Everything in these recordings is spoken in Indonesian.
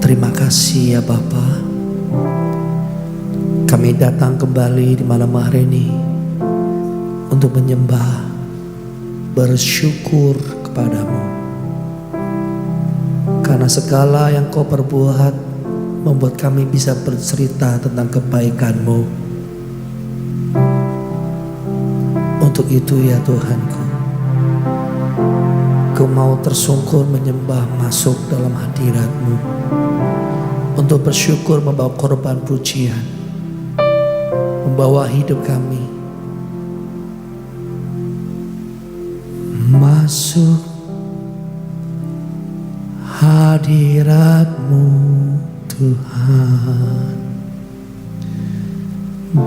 Terima kasih ya Bapa. Kami datang kembali di malam hari ini untuk menyembah, bersyukur kepadamu. Karena segala yang kau perbuat membuat kami bisa bercerita tentang kebaikan-Mu. Untuk itu ya Tuhanku, Ku mau tersungkur menyembah masuk dalam hadirat-Mu, untuk bersyukur membawa korban pujian, membawa hidup kami masuk hadirat-Mu Tuhan,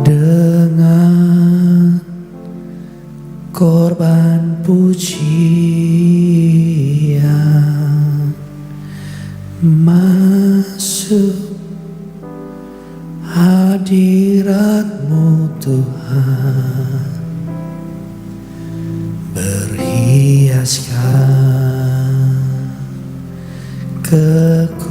dengan korban pujian, masuk hadirat-Mu Tuhan, berhiaskan kekudusan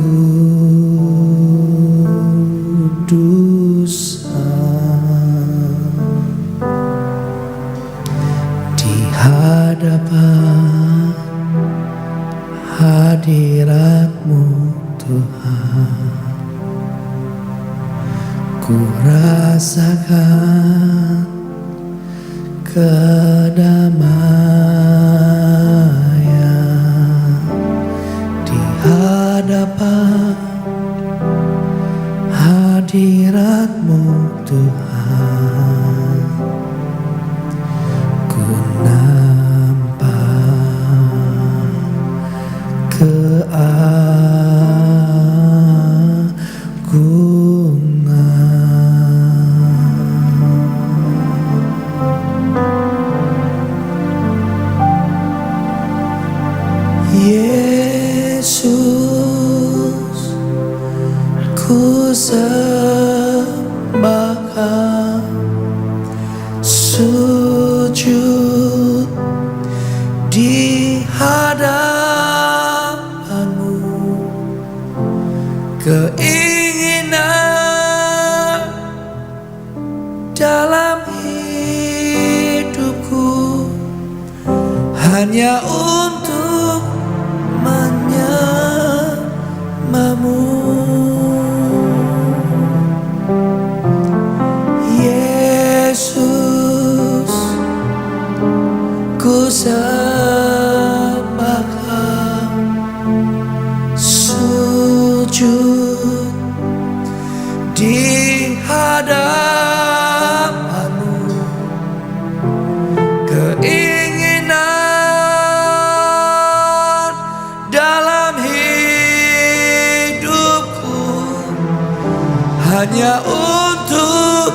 di hadapan hadirat-Mu Tuhan. Ku rasakan kedamaian di hadapan hadirat-Mu Tuhan. Ku nampak Yesus, ku sembahkan, sujud di hadapan-Mu. Keinginan dalam hidupku hanya untuk menyembah-Mu. Yesus, ku sembahkan, sujud di hadapan-Mu. Keinginan dalam hidupku hanya untuk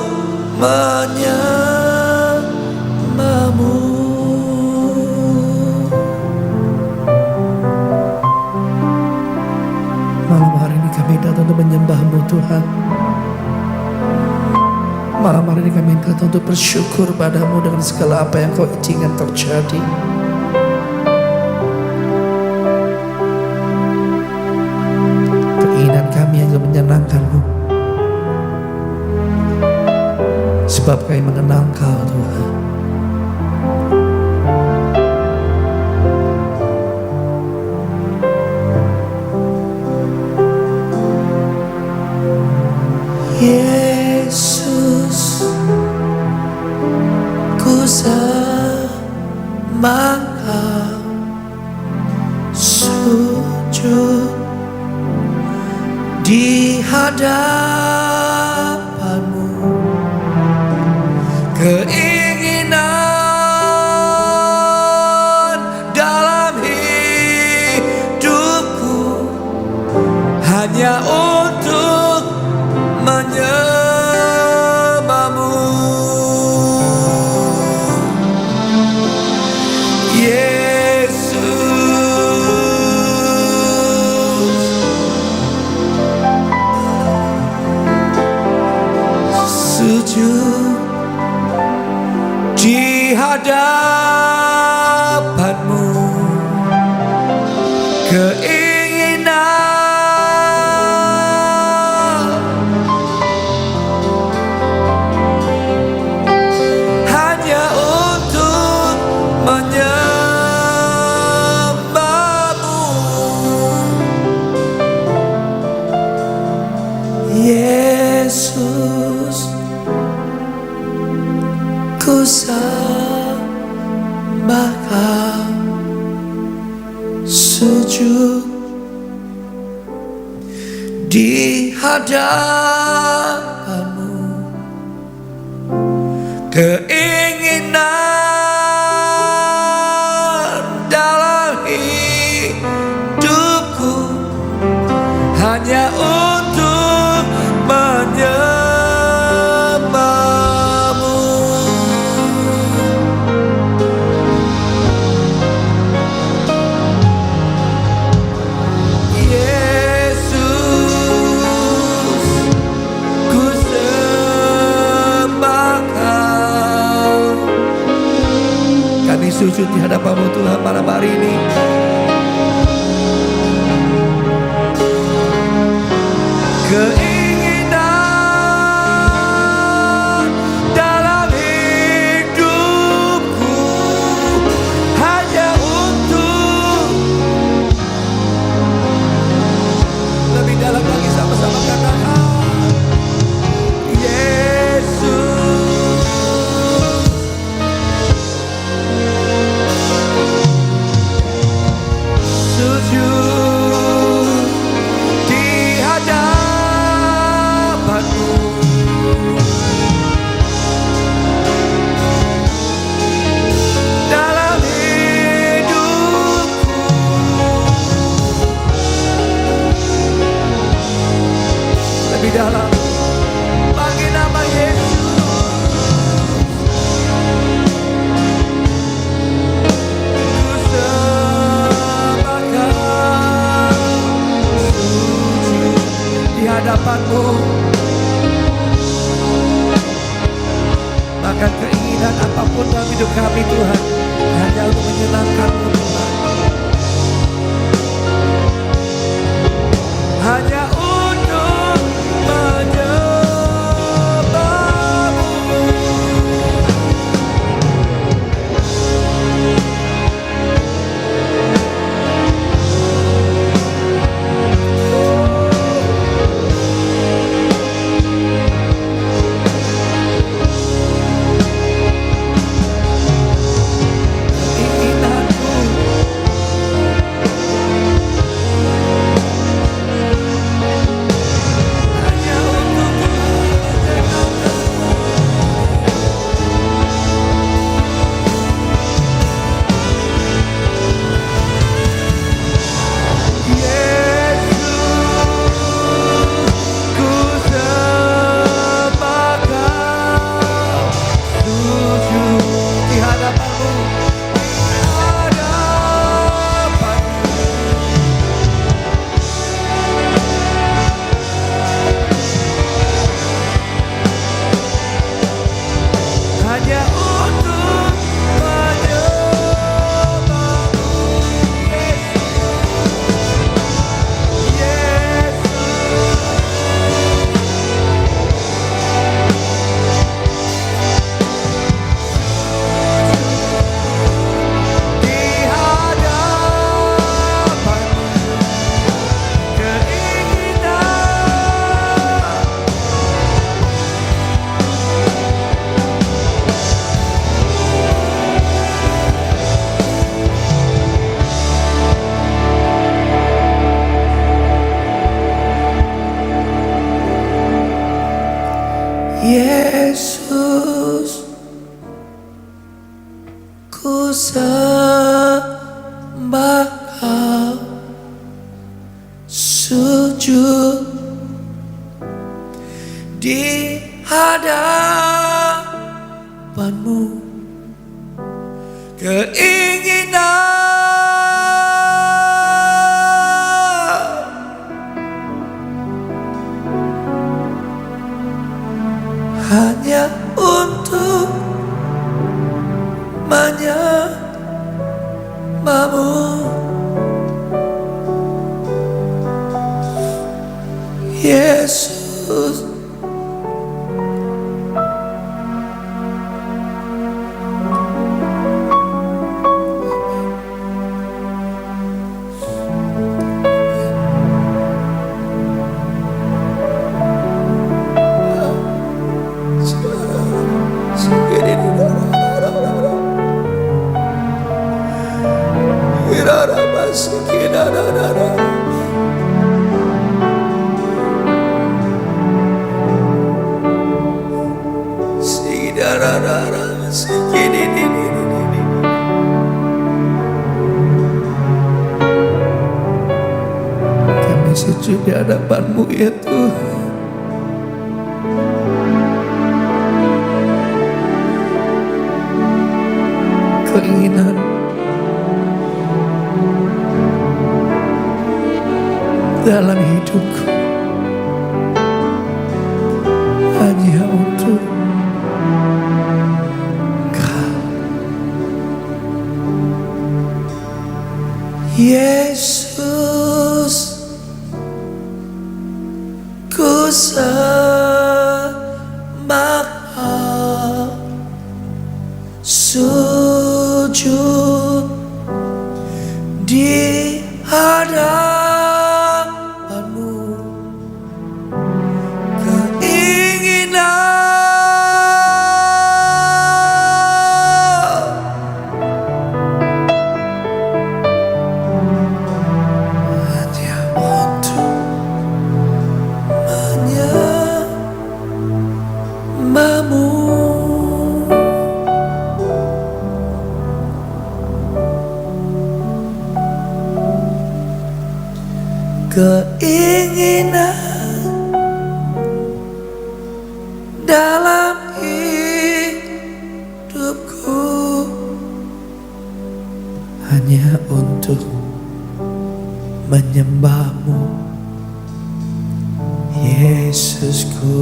menyembah-Mu. Malam hari ini kami datang untuk menyembah-Mu Tuhan. Malam hari ini kami datang untuk bersyukur padamu dengan segala apa yang Kau izinkan terjadi. Keinginan kami hanya menyenangkan-Mu, sebab kami mengenal Kau Tuhan. Yesus, ku sembahkan, sujud di hadapan-Mu. Keinginan dalam hidupku hanya untuk menyembah-Mu. Yesus, sujud di hadapan-Mu. Keinginan sujud di hadapanmu. Keinginan dalam hidupku hanya untuk menyembahmu. Yesus, ku sembah Kau. Kami sujud di hadapan-Mu Tuhan malam hari ini. Keinginan dalam hidupku hanya untuk lebih dalam lagi, sama-sama katakan Yesus. Sujud di hadapanmu. Dalam hidupku lebih dalam bagi nama Yesus. Ku sembah Kau, sujud di hadapan-Mu. Maka keinginan apapun dalam hidup kami Tuhan hanya untuk menyenangkan-Mu Tuhan. Hanya untuk menyembah-Mu. Keinginanku hanya untuk menyenangkan-Mu. Yesus, ku sembah Kau, sujud di hadapan-Mu, hanya untuk menyembah-Mu. Yesus, di hadapan-Mu. Keinginan Yesus, ku sembah Kau, sujud di hadapan-Mu. Keinginan hanya untuk menyembah-Mu. Yesus, Kami sujud di hadapan-Mu ya Tuhan. Keinginan dalam hidupku hanya untuk Kau, Yesus. Ku sembah, sujud di hadapan-Mu. Keinginan dalam hidupku hanya untuk menyembah-Mu, Yesusku.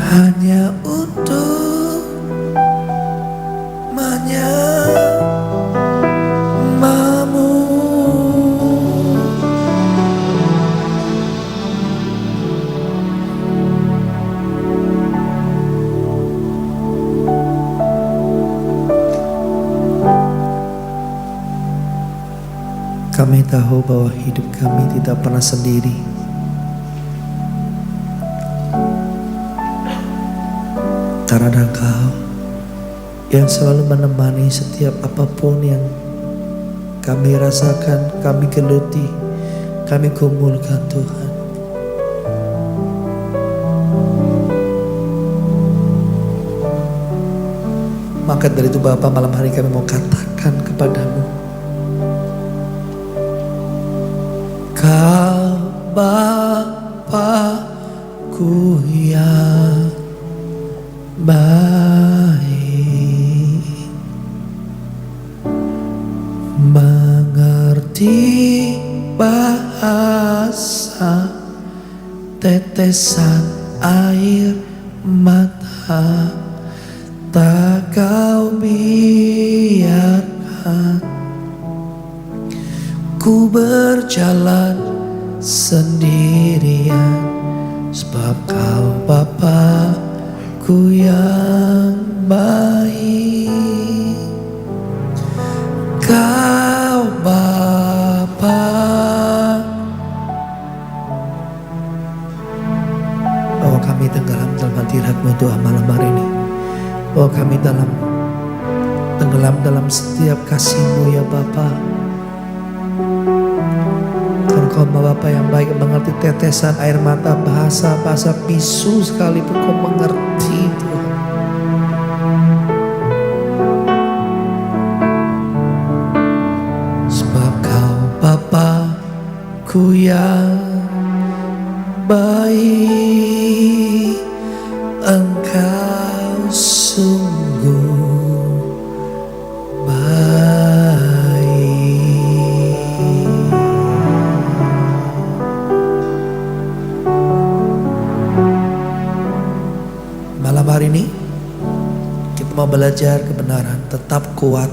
Hanya untuk menyembah-Mu. Kami tahu bahwa hidup kami tidak pernah sendiri. Karena ada Engkau yang selalu menemani setiap apapun yang kami rasakan, kami geluti, kami gumulkan Tuhan. Maka dari itu Bapa, malam hari kami mau katakan kepadamu, Kau Bapa-Ku yang baik, mengerti bahasa tetesan air mata, tak Kau biarkan ku berjalan sendirian, sebab Kau Bapa-Ku yang baik. Kau Bapa. Bahwa kami tenggelam dalam hadirat-Mu Tuhan malam hari ini. Bahwa kami tenggelam dalam setiap kasih-Mu ya Bapa. Engkau Bapa yang baik, mengerti tetesan air mata, bahasa bisu sekalipun Kau mengerti Tuhan. Sebab Kau Bapa-Ku yang baik, Engkau sungguh hari ini kita mau belajar kebenaran, tetap kuat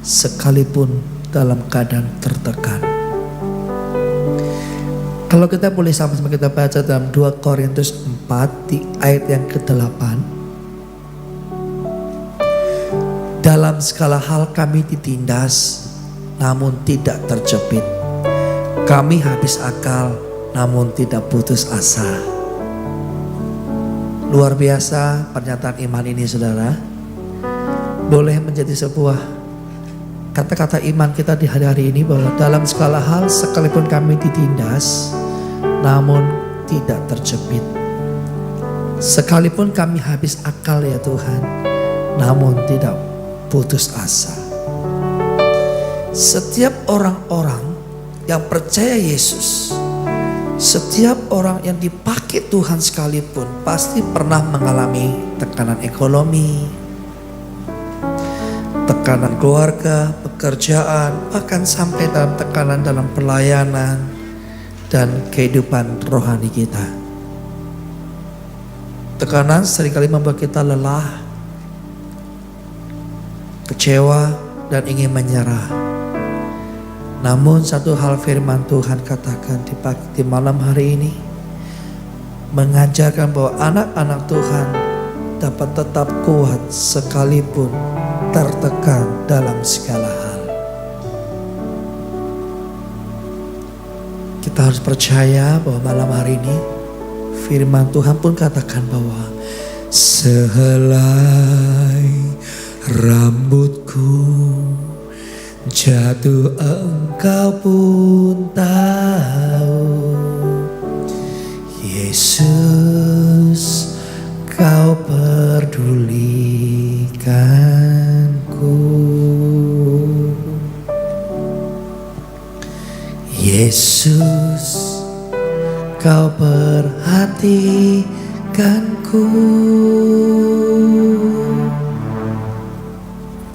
sekalipun dalam keadaan tertekan. Kalau kita boleh sama-sama kita baca dalam 2 Korintus 4 di ayat yang ke-8. Dalam segala hal kami ditindas, namun tidak terjepit. Kami habis akal, namun tidak putus asa. Luar biasa pernyataan iman ini, saudara. Boleh menjadi sebuah kata-kata iman kita di hari-hari ini, bahwa dalam segala hal sekalipun kami ditindas, namun tidak terjepit. Sekalipun kami habis akal ya Tuhan, namun tidak putus asa. Setiap orang-orang yang percaya Yesus, setiap orang yang dipakai Tuhan sekalipun pasti pernah mengalami tekanan ekonomi, tekanan keluarga, pekerjaan, bahkan sampai dalam tekanan dalam pelayanan dan kehidupan rohani kita. Tekanan seringkali membuat kita lelah, kecewa, dan ingin menyerah. Namun satu hal firman Tuhan katakan di malam hari ini, mengajarkan bahwa anak-anak Tuhan dapat tetap kuat sekalipun tertekan dalam segala hal. Kita harus percaya bahwa malam hari ini firman Tuhan pun katakan bahwa sehelai rambutku jatuh engkau pun tahu, Yesus kau pedulikanku, Yesus kau perhatikanku.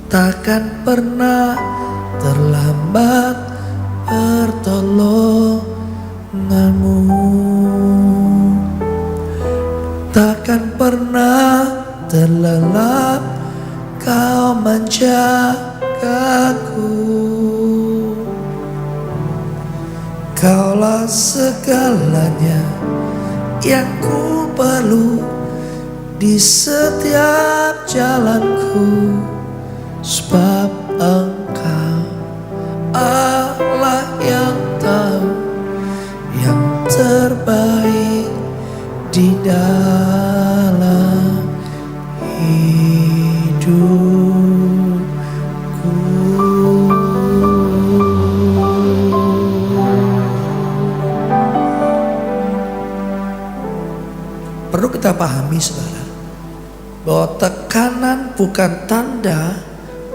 Takkan pernah terlambat pertolonganmu, takkan pernah terlelap kau menjagaku. Kaulah segalanya yang ku perlu di setiap jalanku, sebab Engkau Allah yang tahu yang terbaik di dalam hidupku. Perlu kita pahami, saudara, bahwa tekanan bukan tanda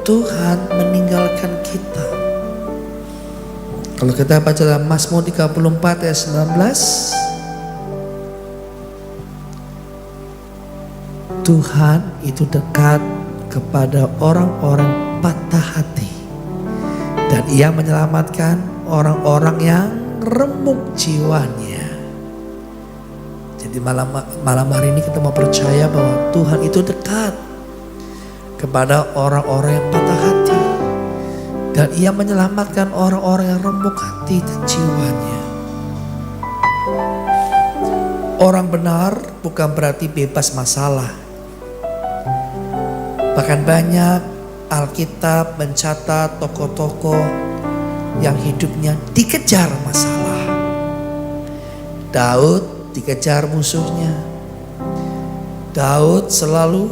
Tuhan meninggalkan kita. Kalau kita baca dalam Mazmur 34 ayat 19, Tuhan itu dekat kepada orang-orang patah hati, dan Ia menyelamatkan orang-orang yang remuk jiwanya. Jadi malam hari ini kita mau percaya bahwa Tuhan itu dekat kepada orang-orang yang patah hati, dan Ia menyelamatkan orang-orang yang remuk hati dan jiwanya. Orang benar bukan berarti bebas masalah. Bahkan banyak Alkitab mencatat tokoh-tokoh yang hidupnya dikejar masalah. Daud dikejar musuhnya. Daud selalu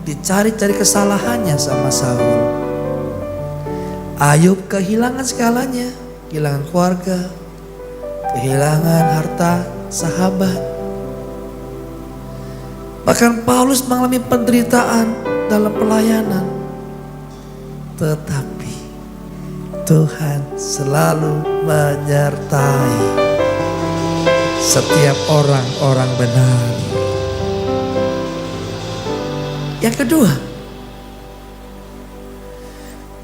dicari-cari kesalahannya sama Saul. Ayub kehilangan segalanya, kehilangan keluarga, kehilangan harta, sahabat. Bahkan Paulus mengalami penderitaan dalam pelayanan. Tetapi Tuhan selalu menyertai setiap orang-orang benar. Yang kedua,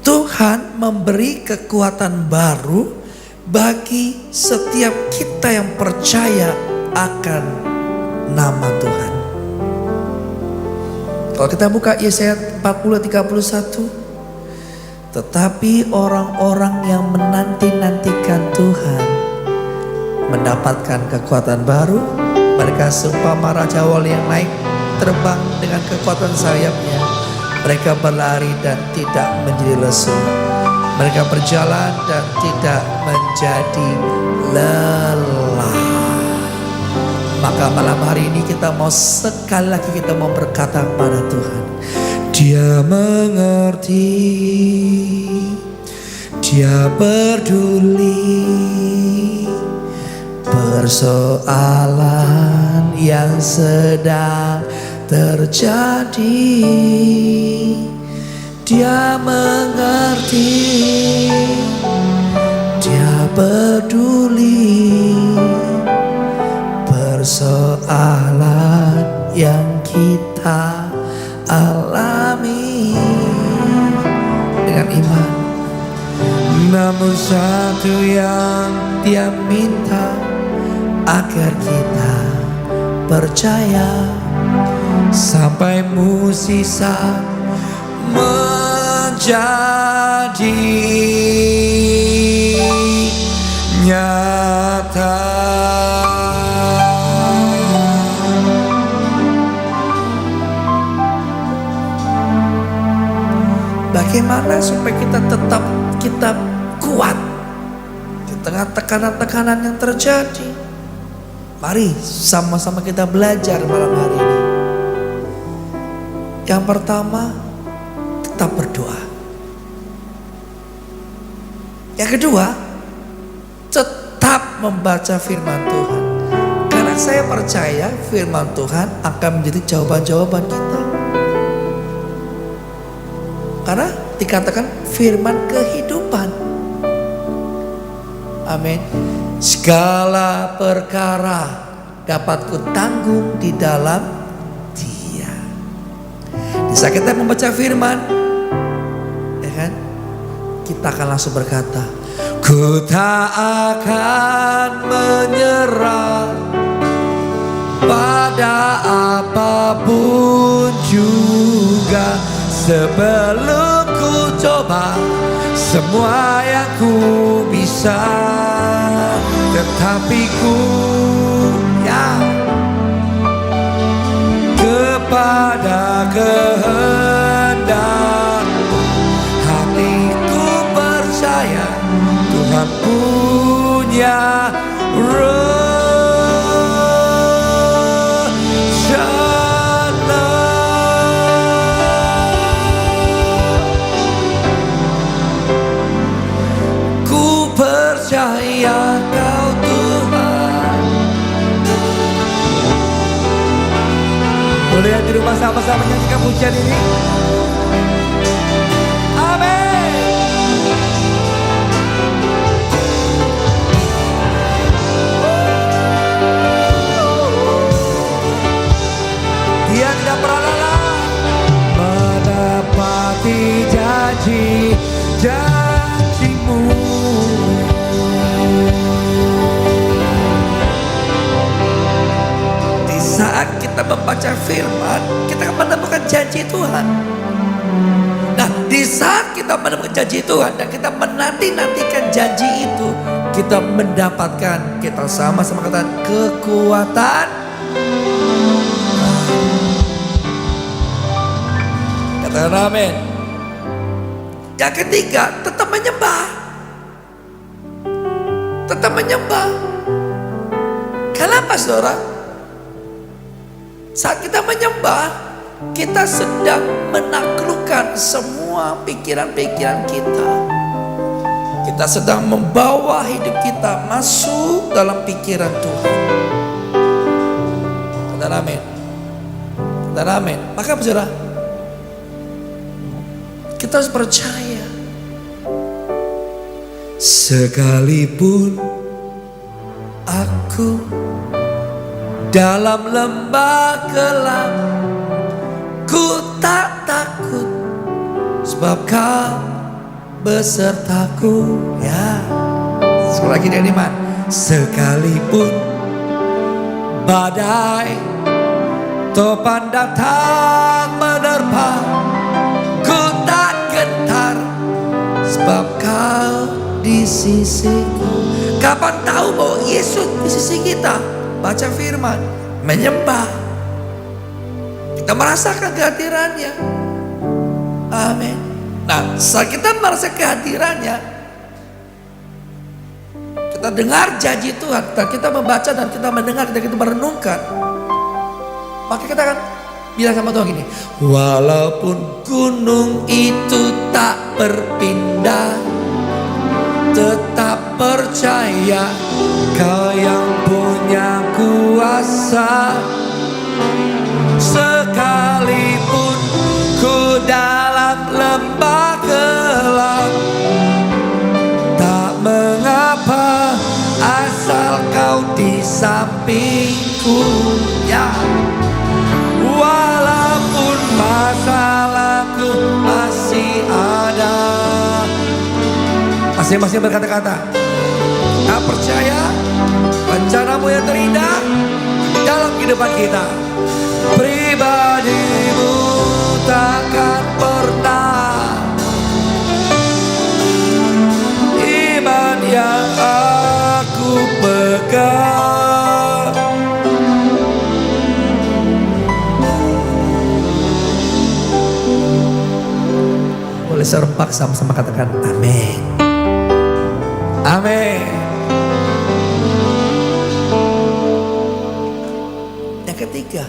Tuhan memberi kekuatan baru bagi setiap kita yang percaya akan nama Tuhan. Kalau kita buka Yesaya 40:31, tetapi orang-orang yang menanti-nantikan Tuhan mendapatkan kekuatan baru. Mereka seumpama raja wali yang naik terbang dengan kekuatan sayapnya. Mereka berlari dan tidak menjadi lesu. Mereka berjalan dan tidak menjadi lelah. Maka malam hari ini kita mau sekali lagi kita mau berkata kepada Tuhan, Dia mengerti, Dia peduli persoalan yang sedang terjadi. Dia mengerti, Dia peduli persoalan yang kita alami. Dengan iman. Namun satu yang Dia minta, agar kita percaya sampai mukjizat menjadi nyata. Bagaimana supaya kita tetap kuat di tengah tekanan-tekanan yang terjadi? Mari sama-sama kita belajar malam hari ini. Yang pertama, tetap berdoa. Yang kedua, tetap membaca firman Tuhan. Karena saya percaya firman Tuhan akan menjadi jawaban-jawaban kita. Karena dikatakan firman kehidupan. Amin. Segala perkara dapat kutanggung di dalam Dia. Di saat kita membaca firman, ya kan, kita akan langsung berkata, ku tak akan menyerah pada apapun juga. Sebelum ku coba semua yang ku bisa, tetapi ku kepada kehendak-Mu. Hatiku percaya Tuhan punya percaya Kau Tuhan. Boleh di rumah sama-sama nyanyikan pujian ini. Amin. Dia tidak pernah lelah menepati janji-janji-Mu. Saat kita membaca firman, kita akan menemukan janji Tuhan. Nah, di saat kita menemukan janji Tuhan dan kita menanti-nantikan janji itu, kita mendapatkan, kita sama-sama katakan, kekuatan. Katakan amin. Yang ketiga, tetap menyembah. Tetap menyembah. Kenapa, saudara? Saat kita menyembah, kita sedang menaklukkan semua pikiran-pikiran kita. Kita sedang membawa hidup kita masuk dalam pikiran Tuhan. Katakan amin. Katakan amin. Maka saudara, kita harus percaya. Sekalipun aku dalam lembah gelap, ku tak takut, sebab Kau besertaku. Ya, sekali lagi dengan iman. Sekalipun badai topan datang menerpa, ku tak gentar, sebab Kau di sisiku. Kapan tahu bahwa Yesus di sisi kita? Baca firman, menyembah, kita merasakan kehadirannya. Amin. Nah, saat kita merasa kehadirannya, Kita dengar janji Tuhan dan kita membaca dan kita mendengar dan kita merenungkan. Maka kita akan bilang sama Tuhan gini, walaupun gunung itu tak berpindah, tetap percaya Kau yang punya kuasa. Sekalipun ku dalam lembah gelap, tak mengapa asal Kau di sampingku, ya. Walaupun masalahku masih ada. Masing-masing berkata-kata, tak percaya rencanamu yang terindah dalam kehidupan kita. Pribadimu takkan pernah. Iman yang aku pegang. Boleh serempak sama-sama katakan amin. Amin. Yang ketiga,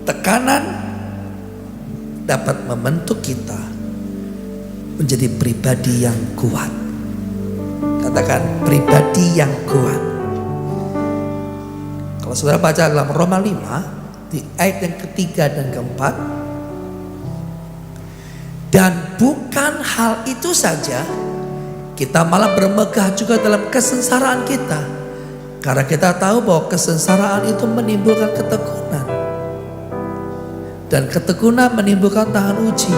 tekanan dapat membentuk kita menjadi pribadi yang kuat. Katakan pribadi yang kuat. Kalau saudara baca dalam Roma 5 di ayat yang ketiga dan keempat, dan bukan hal itu saja, kita malah bermegah juga dalam kesengsaraan kita. Karena kita tahu bahwa kesengsaraan itu menimbulkan ketekunan. Dan ketekunan menimbulkan tahan uji.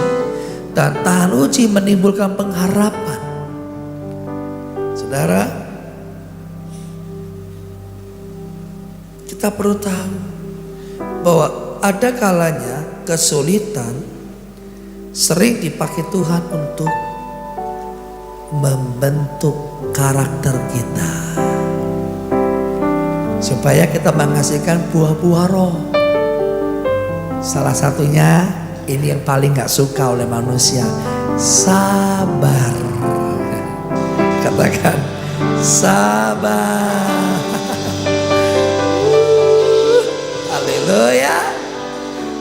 Dan tahan uji menimbulkan pengharapan. Saudara, kita perlu tahu bahwa ada kalanya kesulitan sering dipakai Tuhan untuk membentuk karakter kita, supaya kita menghasilkan buah-buah roh. Salah satunya ini yang paling gak suka oleh manusia, sabar. Katakan sabar. Haleluya.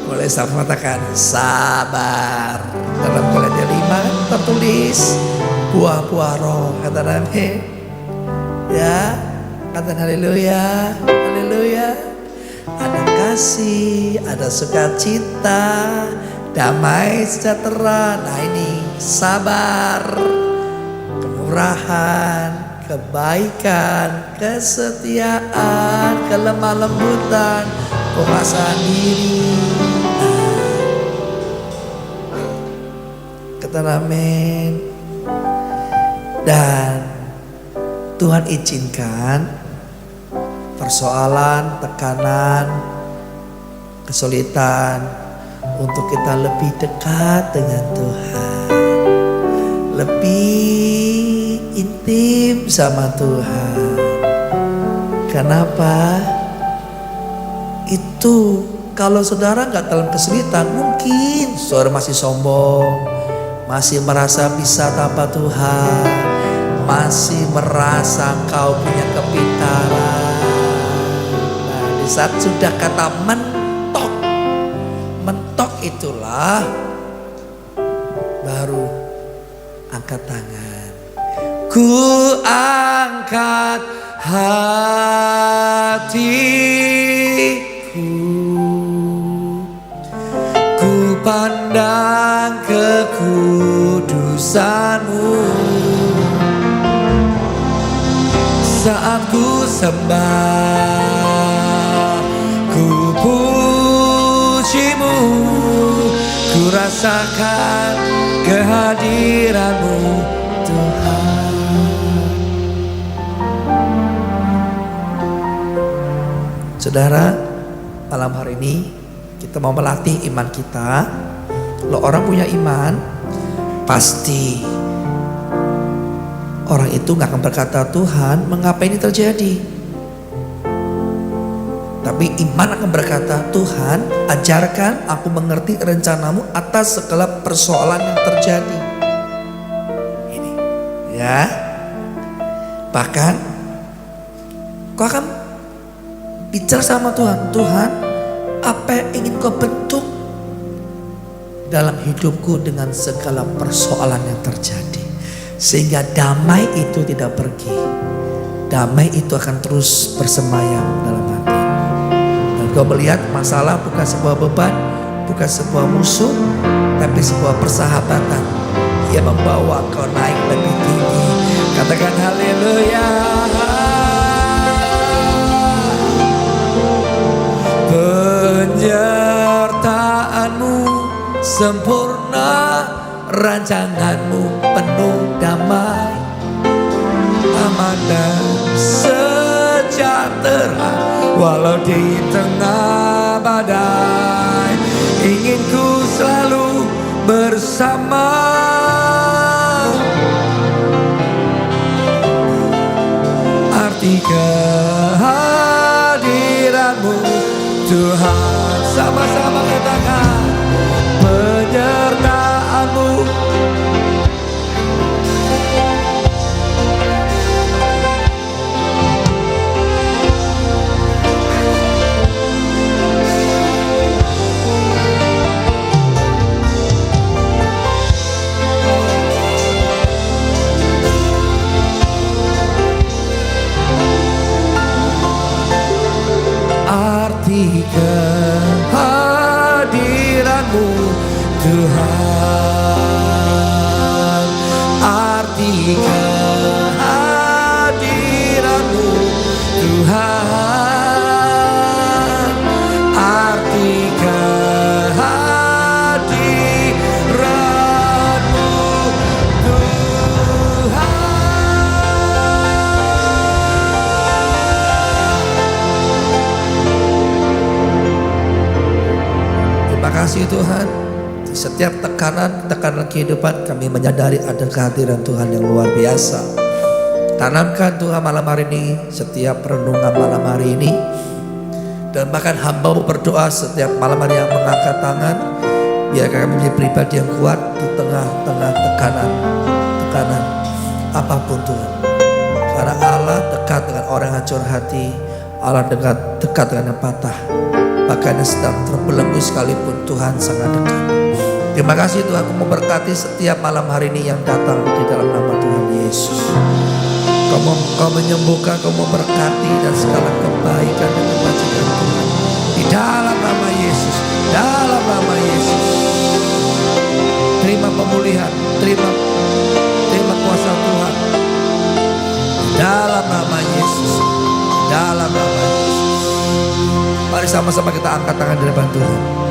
Boleh sama katakan sabar. Dalam Kolose 5 tertulis buah-buah roh. Katakan amin. Ya, katakan haleluya, haleluya. Ada kasih, ada sukacita, damai sejahtera. Nah ini sabar, kemurahan, kebaikan, kesetiaan, kelemah lembutan, penguasaan diri. Kata amin. Dan Tuhan izinkan persoalan, tekanan, kesulitan untuk kita lebih dekat dengan Tuhan, lebih intim sama Tuhan. Kenapa? Itu kalau saudara nggak dalam kesulitan, mungkin saudara masih sombong, masih merasa bisa tanpa Tuhan, masih merasa kau punya kepintaran. Nah, di saat sudah kata mentok, mentok itulah baru angkat tangan. Ku angkat hatiku, ku pandang kekudusan-Mu. Saat ku sembah, ku puji-Mu, ku rasakan kehadiran-Mu Tuhan. Saudara, malam hari ini kita mau melatih iman kita. Kalau orang punya iman, pasti orang itu gak akan berkata, Tuhan mengapa ini terjadi? Tapi iman akan berkata, Tuhan ajarkan aku mengerti rencana-Mu atas segala persoalan yang terjadi. Ini ya. Bahkan kau akan bicara sama Tuhan, Tuhan, apa yang ingin kau bentuk dalam hidupku dengan segala persoalan yang terjadi, sehingga damai itu tidak pergi. Damai itu akan terus bersemayam dalam hati. Dan kau melihat masalah bukan sebuah beban, bukan sebuah musuh, tapi sebuah persahabatan yang membawa kau naik lebih tinggi. Katakan haleluya. Penyertaanmu sempurna, rancanganmu penuh damai, aman dan sejahtera walau di tengah badai. Ingin ku selalu bersama, arti kehadiranmu Tuhan. Sama-sama katakan, penyertaanmu kehadiranmu Tuhan, arti kehadiranmu Tuhan, arti kehadiranmu Tuhan. Terima kasih Tuhan. Di setiap tekanan kehidupan kami menyadari ada kehadiran Tuhan yang luar biasa. Tanamkan Tuhan malam hari ini, setiap renungan malam hari ini. Dan bahkan hamba-Mu berdoa setiap malam hari yang mengangkat tangan. Biar kami menjadi pribadi yang kuat di tengah-tengah tekanan apapun Tuhan. Karena Allah dekat dengan orang yang hancur hati. Allah dekat dengan yang patah. Bahkan yang sedang terbelenggu sekalipun Tuhan sangat dekat. Terima kasih Tuhan, aku memberkati setiap malam hari ini yang datang di dalam nama Tuhan Yesus. Kau menyembuhkan, kau memberkati dan segala kebaikan dan kebajikan Tuhan. Di dalam nama Yesus, dalam nama Yesus. Terima pemulihan, terima kuasa Tuhan. Dalam nama Yesus, dalam nama Yesus. Mari sama-sama kita angkat tangan di depan Tuhan.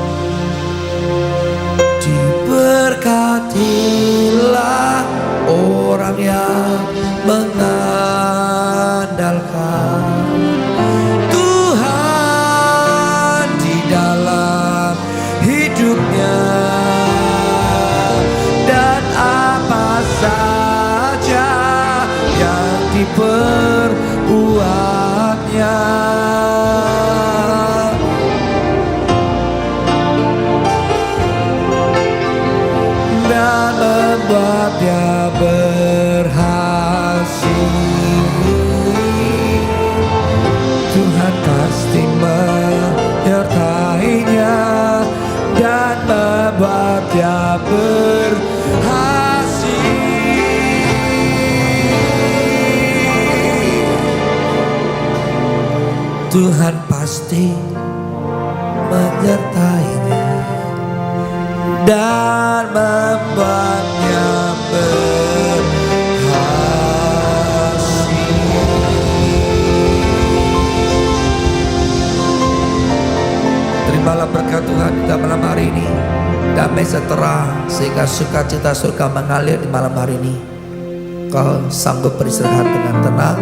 Diberkatilah orang yang mengandalkan Tuhan di dalam hidupnya, dan apa saja yang diperbuatnya dan membuat dia berhasil. Tuhan pasti menyertainya dan membuat dia berhasil. Tuhan pasti menyertainya dan membuatnya berhasil. Terimalah berkat Tuhan di malam hari ini. Damai sejahtera sehingga sukacita surga mengalir di malam hari ini. Kau sanggup beristirahat dengan tenang,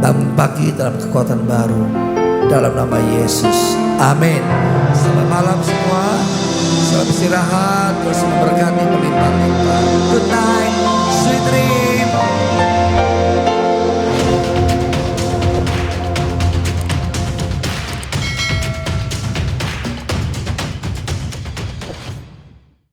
bangun pagi dalam kekuatan baru, dalam nama Yesus. Amin. Selamat malam semua. Selamat istirahat. Terus memberkati melimpah-limpah. Good night, sweet dreams.